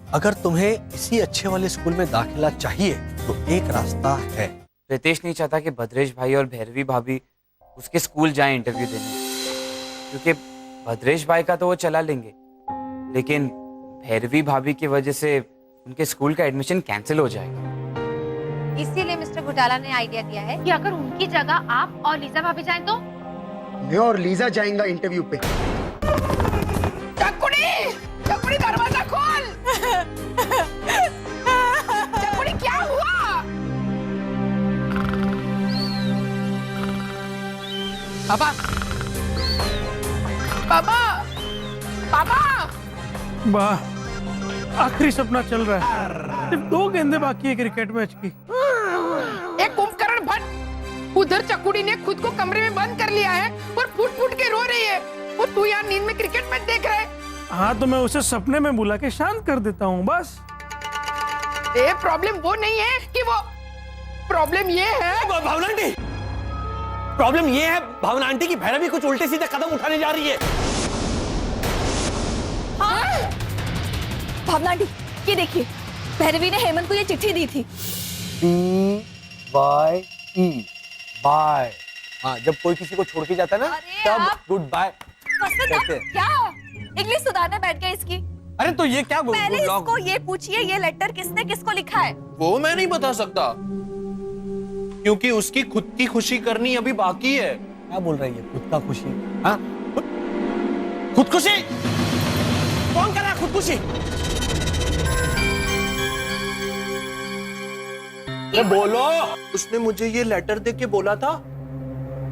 अगर तुम्हें इसी अच्छे वाले स्कूल में दाखिला चाहिए तो एक रास्ता है। रितेश नहीं चाहता कि भद्रेश भाई और भैरवी भाभी उसके स्कूल जाएं इंटरव्यू देने, क्योंकि भद्रेश भाई का तो वो चला लेंगे, लेकिन भैरवी भाभी की वजह से उनके स्कूल का एडमिशन कैंसिल हो जाएगा। इसीलिए मिस्टर घोटाला ने आइडिया दिया है कि अगर उनकी जगह आप और लीजा भाभी जाएं तो मैं और लीजा जाएंगा इंटरव्यू पे। चकुड़ी दरवाजा खोल। चकुड़ी क्या हुआ? पापा पापा पापा। वाह, आखिरी सपना चल रहा है। सिर्फ 2 गेंदें बाकी है क्रिकेट मैच की। एक कुंभकर्ण भट्ट, उधर चकुड़ी ने खुद को कमरे में बंद कर लिया है और फुट फुट के रो रही है, और तू यहाँ नींद में क्रिकेट मैच देख रहा है। हाँ, तो मैं उसे सपने में बुला के शांत कर देता हूँ बस। प्रॉब्लम वो नहीं है कि वो, प्रॉब्लम ये है भावना आंटी, प्रॉब्लम ये है भावना आंटी की भैरवी कुछ उल्टे सीधे कदम उठाने जा रही है। हाँ? भावना आंटी, ये देखिए, भैरवी ने हेमंत को ये चिट्ठी दी थी। बाय। हाँ, जब कोई किसी को छोड़ के जाता है ना तब गुड बाय कहते हैं। क्या इंग्लिश सुधारने बैठ गया इसकी। अरे तो ये क्या पहले इसको ये पूछिए, ये लेटर किसने किसको लिखा है? वो मैं नहीं बता सकता, क्योंकि उसकी खुद की खुशी करनी अभी बाकी है। क्या बोल रही है? खुद का खुशी? हाँ, खुदकुशी? कौन कर रहा है खुदकुशी? बोलो। उसने मुझे ये लेटर देके बोला था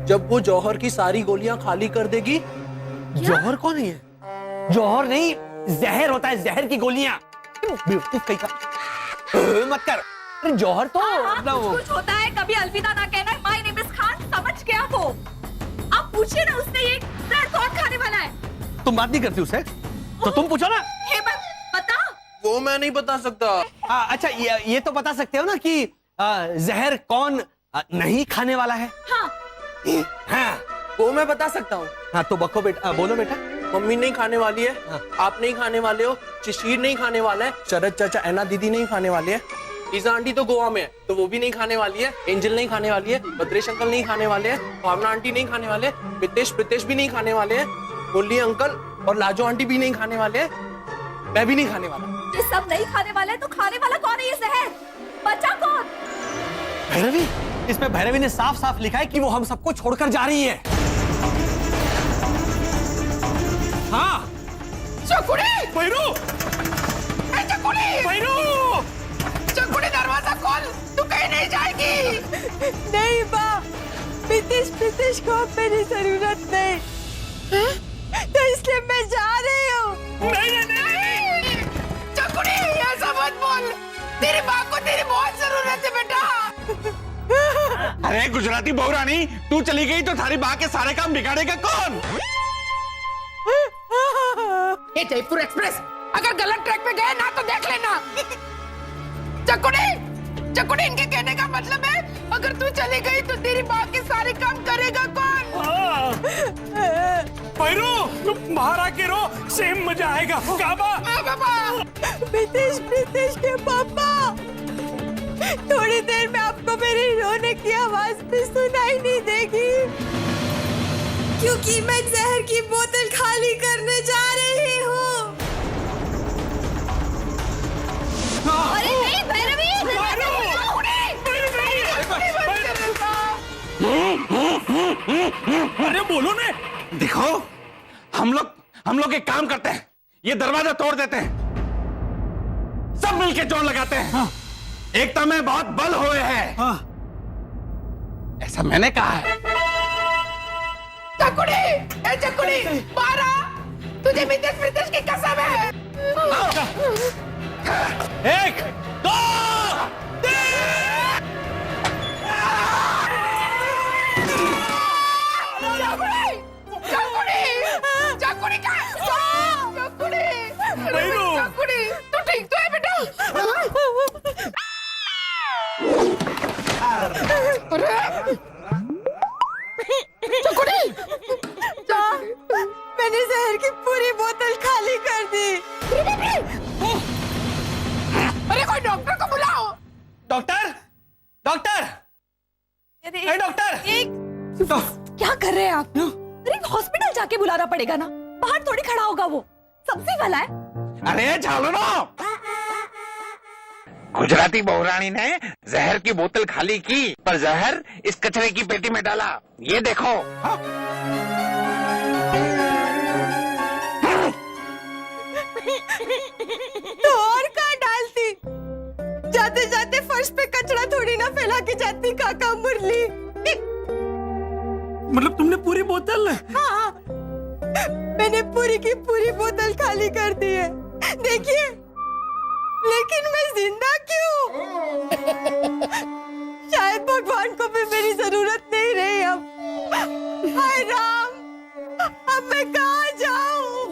जब वो जौहर की सारी गोलियां खाली कर देगी। जौहर कौन है? जौहर नहीं, जहर होता है, जहर की गोलियां। बेवकूफ कहीं का मत कर। अरे जौहर तो कुछ होता है, कभी अलविदा ना कहना। माय नेम इज खान, समझ गया वो। आप पूछिए ना उससे ये ब्रेड कौन खाने वाला है। तुम बात नहीं करती उससे, तो तुम पूछो ना। हेमंत बता। वो मैं नहीं बता सकता। अच्छा, ये तो बता सकते हो ना कि जहर कौन नहीं खाने वाला है? हाँ। हाँ, वो मैं बता सकता हूँ। हाँ तो बको बेटा, बोलो बेटा। मम्मी नहीं खाने वाली है, आप नहीं खाने वाले हो, चिशीर नहीं खाने वाला है, शरद चाचा ऐना दीदी नहीं खाने वाले हैं, लीजा आंटी तो गोवा में है तो वो भी नहीं खाने वाली है, एंजल नहीं खाने वाली है, भद्रेश अंकल नहीं खाने वाले हैं, भावना आंटी नहीं खाने वाले, प्रितेश भी नहीं खाने वाले हैं, मुरली अंकल और लाजो आंटी भी नहीं खाने वाले हैं, मैं भी नहीं खाने वाला। ये सब नहीं खाने वाले हैं, तो खाने वाला कौन है ये जहर? बचा कौन? भैरवी। इसमें भैरवी ने साफ साफ लिखा है कि वो हम सबको छोड़कर जा रही है। हाँ। चकुड़ी, भैरू, चकुड़ी दरवाजा खोल, तू कहीं नहीं जाएगी। नहीं बा, प्रीतिश को अब मेरी जरूरत नहीं, तो इसलिए मैं जा रही हूँ। नहीं। चकुड़ी ऐसा मत बोल, तेरी माँ को तेरी बहुत जरूरत है बेटा। अरे गुजराती बहुरानी, तू चली गई तो थारी माँ के सारे काम बिगाड़ेगा कौन? ये जयपुर एक्सप्रेस अगर गलत ट्रैक पे गए ना तो देख लेना। चकुड़ी इनके कहने का मतलब है अगर तू चली गई तो तेरी माँ के सारे काम करेगा कौन? भैरू, तुम बाहर आके रो, सेम मजा आएगा। पापा। प्रीतिश के पापा, थोड़ी देर में आपको मेरी रोने की आवाज भी सुनाई नहीं देगी, क्योंकि मैं जहर की बोतल खाली करने जा रही हूँ। अरे नहीं भैरवी, अरे बोलो ने। देखो, हम लोग एक काम करते हैं, ये दरवाजा तोड़ देते हैं, सब मिलके जोर लगाते हैं। हाँ। एकता में बहुत बल हुए हैं। हाँ। ऐसा मैंने कहा है। चकुड़ी, बारा, तुझे प्रीतिश की कसम है। 1, 2, 3। चकुड़ी तू ठीक तो है बेटा? मैंने जहर की पूरी बोतल खाली कर दी। जाके बुलाना पड़ेगा ना, बाहर थोड़ी खड़ा होगा वो, सब्जी वाला है। अरे झालो ना, गुजराती बहुरानी ने जहर की बोतल खाली की, पर जहर इस कचरे की पेटी में डाला। ये देखो। हाँ? तो और कहाँ डालती? जाते जाते फर्श पे कचरा थोड़ी ना फैला के जाती काका मुरली। मतलब तुमने पूरी बोतल? हाँ, मैंने पूरी की पूरी बोतल खाली कर दी है। देखिए, लेकिन मैं जिंदा क्यों? शायद भगवान को भी मेरी जरूरत नहीं रही अब। हाय राम, अब मैं कहाँ जाऊँ?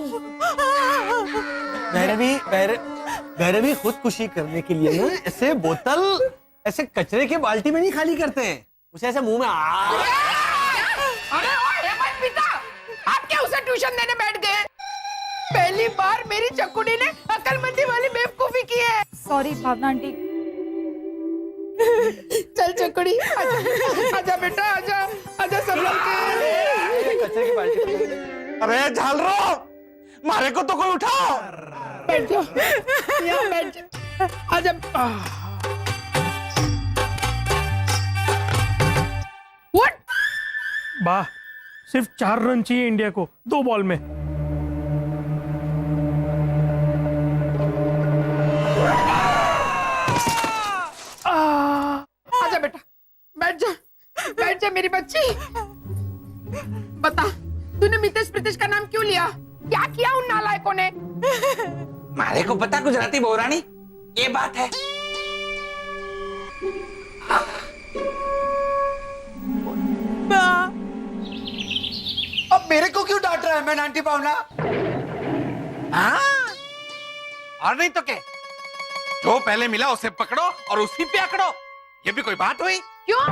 भैरवी खुदकुशी करने के लिए ना ऐसे बोतल ऐसे कचरे के बाल्टी में नहीं खाली करते हैं, उसे ऐसे मुंह में अरे ओए मत पिता, आप क्या उसे ट्यूशन देने बैठ गए? पहली बार मेरी चक्कुड़ी ने अकलमंदी वाली बेवकूफी की है। सॉरी भावना आंटी। चल चक्कुड़ी, आजा बेटा, आजा सब लोग कचरे की बाल्टी। अरे झालरो, मारे को तो कोई उठाओ। बैठ जाओ, यहाँ बैठ जाओ, आजा। What? वाह, सिर्फ 4 रन चाहिए इंडिया को 2 बॉल में। आजा बेटा, बैठ जा मेरी बच्ची। बता, तूने मितेश प्रीतेश का नाम क्यों लिया? क्या किया उन नालायकों ने? मारे को पता गुजराती बहुरानी, ये बात है। अब मेरे को क्यों डांट रहा है मैं आंटी भावना? हाँ? और नहीं तो क्या, जो पहले मिला उसे पकड़ो और उसी पे अकड़ो। ये भी कोई बात हुई? क्यों?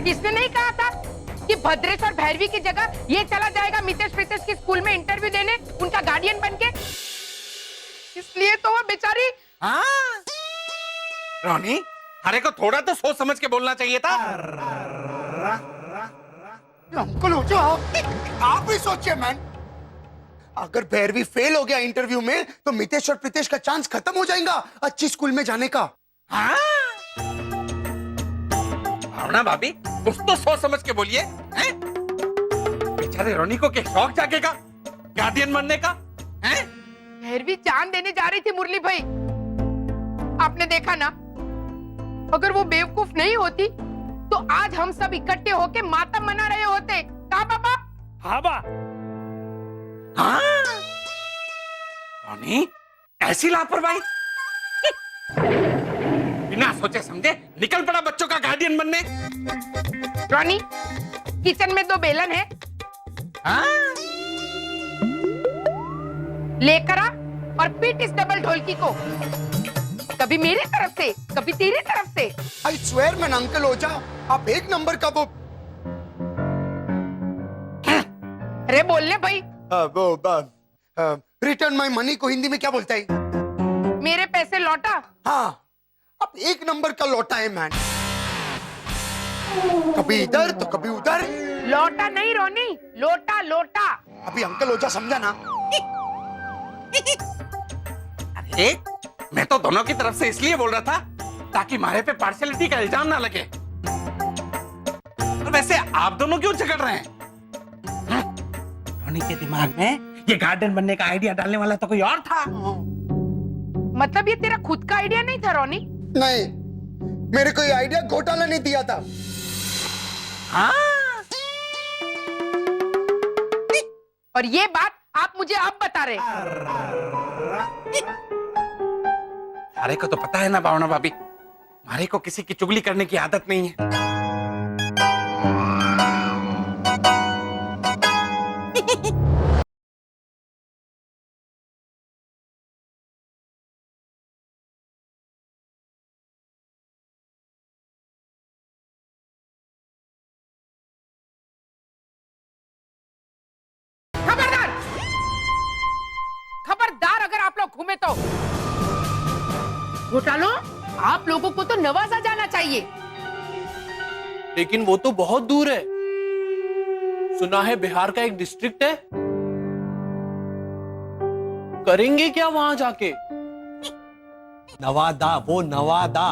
किसने नहीं कहा था कि भद्रेश और भैरवी की जगह ये चला जाएगा मितेश प्रीतेश की स्कूल में इंटरव्यू देने, उनका गार्डियन बनके? इसलिए तो वो बेचारी। हाँ? रोनी, अरे को थोड़ा तो सोच समझ के बोलना चाहिए था। अंकल हो जाओ, आप भी सोचिए मैन। अगर भैरवी फेल हो गया इंटरव्यू में तो मितेश और प्रीतेश का चांस खत्म हो जाएगा अच्छी स्कूल में जाने का। हाँ? भावना भाभी, कुछ तो सोच समझ के बोलिए। बेचारे रोनी को क्या शौक जागेगा गार्डियन बनने का? हैं? भैरवी जान देने जा रही थी मुरली भाई, आपने देखा ना। अगर वो बेवकूफ नहीं होती तो आज हम सब इकट्ठे होके मातम मना रहे होते। कहा पापा? हाँ बा। हाँ? रोनी, ऐसी लापरवाही? बिना सोचे समझे निकल पड़ा बच्चों का गार्डियन बनने। रोनी, किचन में 2 बेलन है, हाँ? लेकर आ और पीट इस डबल ढोलकी को, कभी मेरी तरफ से कभी तेरी तरफ से। आई स्वेयर मैन अंकल हो जा, आप 1 नंबर का वो अरे बोलने भाई। रिटर्न माई मनी को हिंदी में क्या बोलता है? मेरे पैसे लौटा। हाँ, अब 1 नंबर का लौटा है मैन, कभी इधर तो कभी उधर। लौटा नहीं रोनी, लोटा लोटा। अभी अंकल हो जा, समझा ना? अरे मैं तो दोनों की तरफ से इसलिए बोल रहा था ताकि मारे पे पार्शियलिटी का इल्जाम ना लगे। और वैसे आप दोनों क्यों झगड़ रहे हैं? रोनी के दिमाग में ये गार्डन बनने का आइडिया डालने वाला तो कोई और था। मतलब ये तेरा खुद का आइडिया नहीं था रोनी? नहीं, मेरे को ये आइडिया घोटाला ने दिया था। हाँ? और ये बात आप मुझे अब बता रहे? मारे को तो पता है ना भावना भाभी, मारे को किसी की चुगली करने की आदत नहीं है। खबरदार, खबरदार अगर आप लोग घूमे तो। घोटालो, आप लोगों को तो नवाजा जाना चाहिए। लेकिन वो तो बहुत दूर है। सुना है बिहार का एक डिस्ट्रिक्ट है, करेंगे क्या वहां जाके? नवादा, वो नवादा।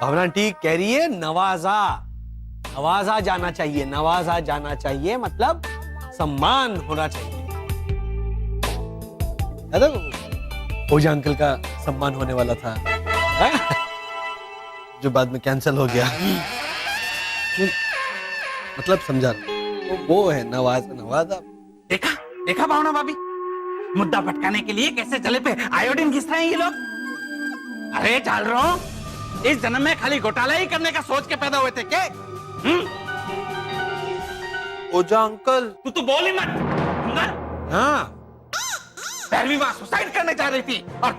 भावना ठीक कह रही है, नवाजा। नवाजा जाना चाहिए, नवाजा जाना चाहिए, मतलब सम्मान होना चाहिए। याद है ओझा अंकल का सम्मान होने वाला था, जो बाद में कैंसिल हो गया। मतलब समझा, वो है नवाजा, नवाजा। देखा देखा भावना भाभी, मुद्दा भटकाने के लिए कैसे जले पे आयोडीन घिस रहे हैं ये लोग। अरे चाल रहा हूं, इस जन्म में खाली घोटाला ही करने का सोच के पैदा हुए थे क्या? ओझा अंकल, तू बोल ही मत। हाँ, पहली बार सुसाइड करने जा रही थी और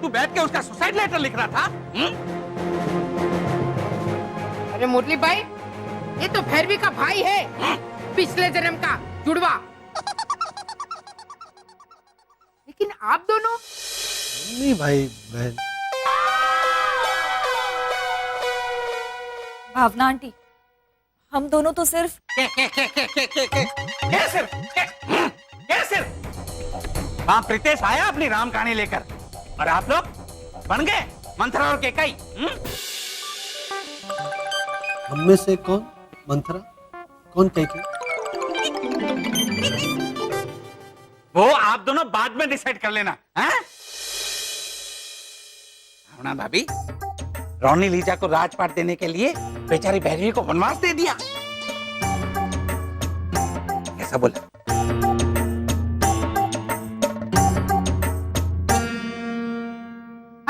तू बैठ के उसका सुसाइड लेटर लिख रहा था। अरे मुरली भाई, ये तो भैरवी का भाई है, पिछले जन्म का जुड़वा। लेकिन आप दोनों नहीं भाई बहन। भावना आंटी, हम दोनों तो सिर्फ कैसे? हाँ, प्रीतेश आया अपनी राम कहानी लेकर और आप लोग बन गए मंथरा और केकई। हम में से कौन मंथरा, कौन केकई? वो आप दोनों बाद में डिसाइड कर लेना। भावना भाभी, रोनी लीजा को राजपाट देने के लिए बेचारी भैरवी को वनवास दे दिया। कैसा बोला?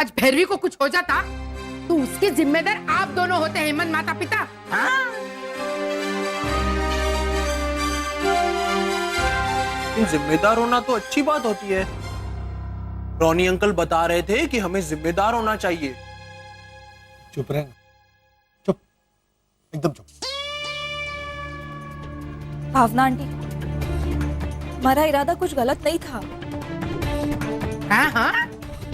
आज भैरवी को कुछ हो जाता तो उसके जिम्मेदार आप दोनों होते, हेमंत माता पिता। जिम्मेदार होना तो अच्छी बात होती है। रोनी अंकल बता रहे थे कि हमें जिम्मेदार होना चाहिए। चुप रहना, चुप, एकदम चुप। भावना आंटी, हमारा इरादा कुछ गलत नहीं था। हाँ हाँ,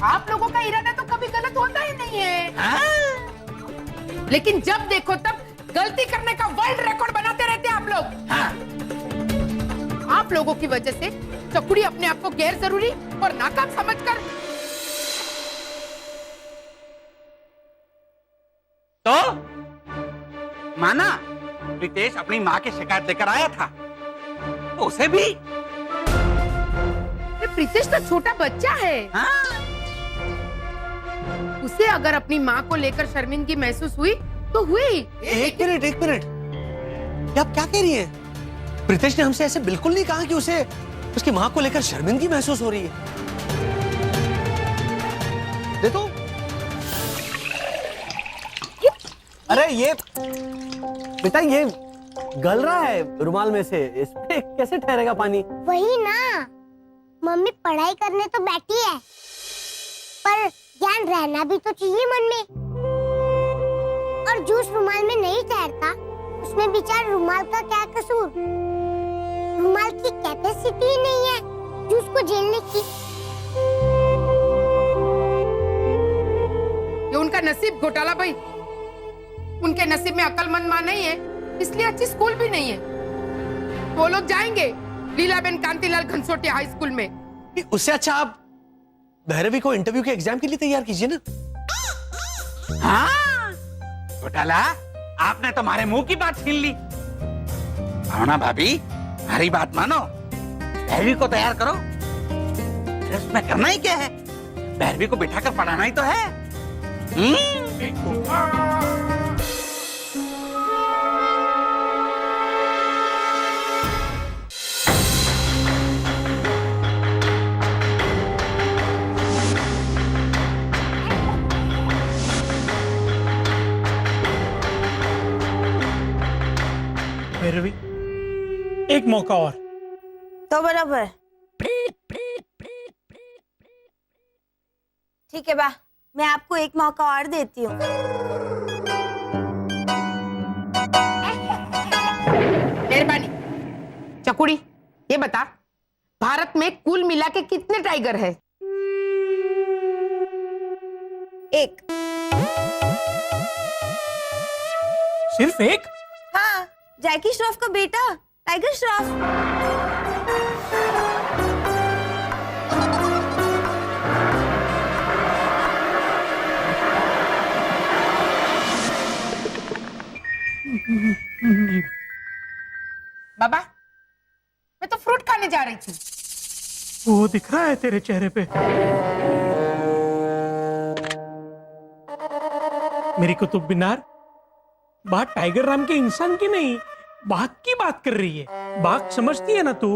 आप लोगों का इरादा तो कभी गलत होता ही नहीं है। लेकिन जब देखो तब गलती करने का वर्ल्ड रिकॉर्ड बनाते रहते हैं आप लोग। आप लोगों की वजह से चकुड़ी अपने आप को गैर जरूरी और नाकाम समझकर तो माना प्रीतेश अपनी माँ की शिकायत लेकर आया था, तो उसे भी। प्रीतेश तो छोटा बच्चा है। उसे अगर अपनी माँ को लेकर शर्मिंदगी महसूस हुई तो हुई। एक मिनट, ये आप क्या कह रही हैं? प्रीतेश ने हमसे ऐसे बिल्कुल नहीं कहा कि उसे उसकी माँ को लेकर शर्मिंदगी महसूस हो रही है। दे दो। अरे ये बेटा, ये गल रहा है रुमाल में से, इस पे कैसे ठहरेगा पानी? वही ना, मम्मी पढ़ाई करने तो बैठी है, पर ज्ञान रहना भी तो चाहिए मन में। और जूस रुमाल में नहीं ठहरता, उसमें बेचारा रुमाल का क्या कसूर? रुमाल की कैपेसिटी नहीं है जूस को झेलने की। ये उनका नसीब घोटाला भाई। उनके नसीब में अक्लमंद माँ नहीं है, इसलिए अच्छी स्कूल भी नहीं है। वो लोग जाएंगे लीलाबेन कांतिलाल घनसोटिया हाई स्कूल में। उससे अच्छा आप भैरवी को इंटरव्यू के एग्जाम के लिए तैयार कीजिए ना। हाँ, घोटाला, आपने तो हमारे मुंह की बात छीन ली। भावना भाभी, हमारी बात मानो, भैरवी को तैयार करो। इसमें करना ही क्या है? भैरवी को बिठाकर पढ़ाना ही तो है। भैरवी, एक मौका और। तो बराबर। ठीक है बा, मैं आपको एक मौका और देती हूँ। मेहरबानी। चकुड़ी, ये बता, भारत में कुल मिला के कितने टाइगर है? एक। सिर्फ एक? हाँ, जैकी श्रॉफ का बेटा टाइगर श्रॉफ। बाबा, मैं तो फ्रूट खाने जा रही थी। वो दिख रहा है तेरे चेहरे पे। मेरी कुतुब मीनार बात टाइगर राम के इंसान की नहीं, बाघ की बात कर रही है। बाघ समझती है ना तू?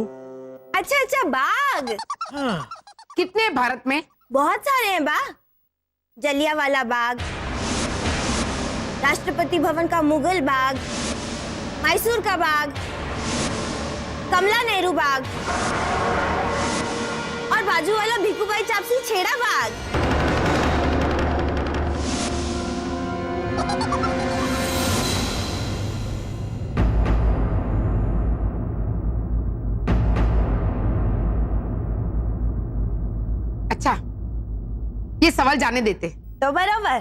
अच्छा अच्छा, बाघ। हाँ। कितने हैं भारत में? बहुत सारे हैं बा। जलियांवाला बाग, राष्ट्रपति भवन का मुगल बाग, मैसूर का बाग, कमला नेहरू बाग और बाजू वाला भिकूभाई चापसी छेड़ा बाग। अच्छा, ये सवाल जाने देते तो बराबर।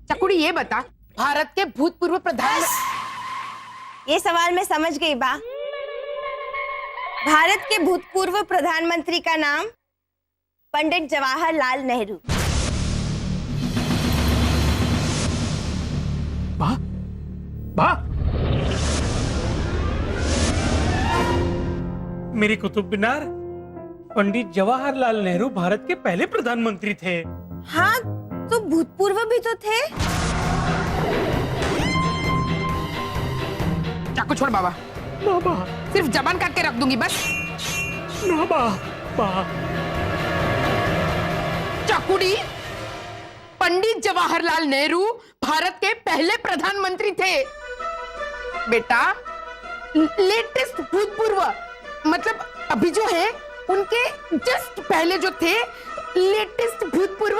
चकुड़ी, ये बता, भारत के भूतपूर्व प्रधान। ये सवाल मैं समझ गई बा। भारत के भूतपूर्व प्रधानमंत्री का नाम पंडित जवाहरलाल नेहरू। वाह वाह, मेरी कुतुब मीनार, पंडित जवाहरलाल नेहरू भारत के पहले प्रधानमंत्री थे। हाँ, तो भूतपूर्व भी तो थे। चाकू छोड़ बाबा। बाबा, सिर्फ जबान काट के रख दूंगी बस। बाबा, बाबा। चाकुड़ी, पंडित जवाहरलाल नेहरू भारत के पहले प्रधानमंत्री थे। बेटा, लेटेस्ट भूतपूर्व मतलब अभी जो है उनके जस्ट पहले जो थे लेटेस्ट भूतपूर्व,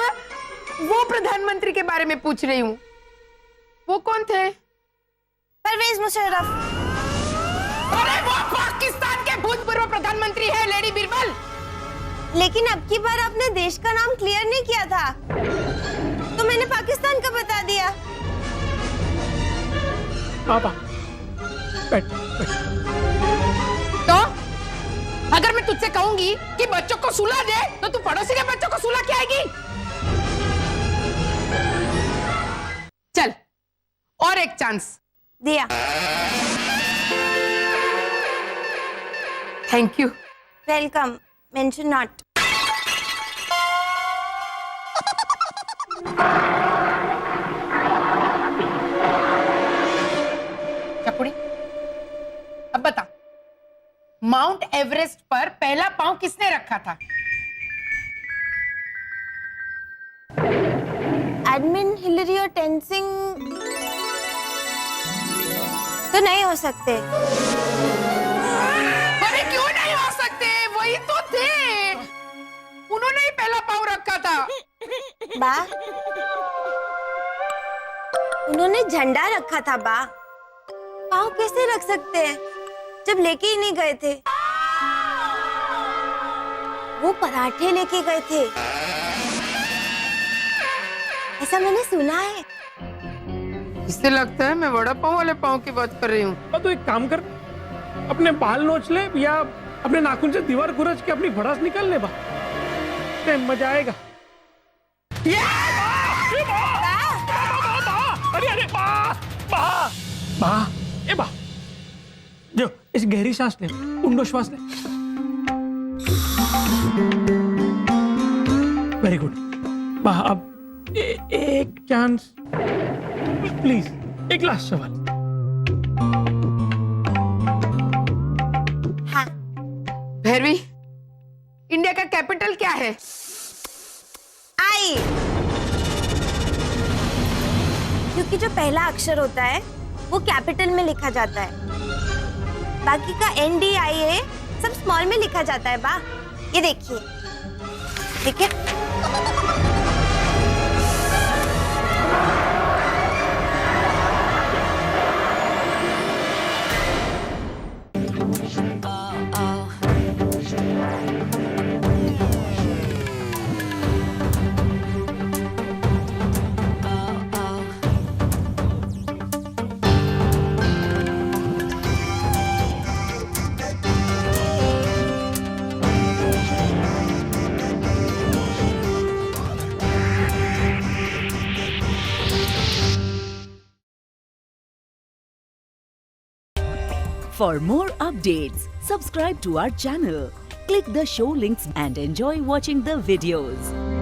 वो प्रधानमंत्री के बारे में पूछ रही हूँ। वो कौन थे? परवेज मुशर्रफ। अरे वो पाकिस्तान के भूतपूर्व प्रधानमंत्री है लेडी बीरबल। लेकिन अब की बार आपने देश का नाम क्लियर नहीं किया था, तो मैंने पाकिस्तान का बता दिया। बाबा, बैठ, बैठ। तो अगर मैं तुझसे कहूंगी कि बच्चों को सुला दे, तो तू पड़ोसी के बच्चों को सुला के आएगी? चल, और एक चांस दिया। Thank you. Welcome, mention not. चकुड़ी, अब बता, माउंट एवरेस्ट पर पहला पांव किसने रखा था? एडमिन हिलरी और टेंसिंग तो नहीं हो सकते। अरे क्यों नहीं हो सकते? वही तो थे, उन्होंने ही पहला पांव रखा था। बा, उन्होंने झंडा रखा था बा। पांव कैसे रख सकते हैं जब लेके ही नहीं गए थे? वो पराठे लेके गए थे, ऐसा मैंने सुना है। इससे लगता है मैं वड़ा पाव वाले पाव की बात कर रही हूँ। तो एक काम कर, अपने बाल नोच ले या अपने नाखून से दीवार खुरच के अपनी भड़ास निकाल ले। बा, मजा आएगा। अरे अरे, बा बा बा, ए बा, जो इस गहरी सांस ले, ऊंडो श्वास ले। Very good. बा, अब एक चांस प्लीज, एक लास्ट सवाल। हाँ। भैरवी, इंडिया का कैपिटल क्या है? आई। क्योंकि जो पहला अक्षर होता है वो कैपिटल में लिखा जाता है, बाकी का NDIA सब स्मॉल में लिखा जाता है बा। ये देखिए, देखिए। For more updates, subscribe to our channel, click the show links and enjoy watching the videos.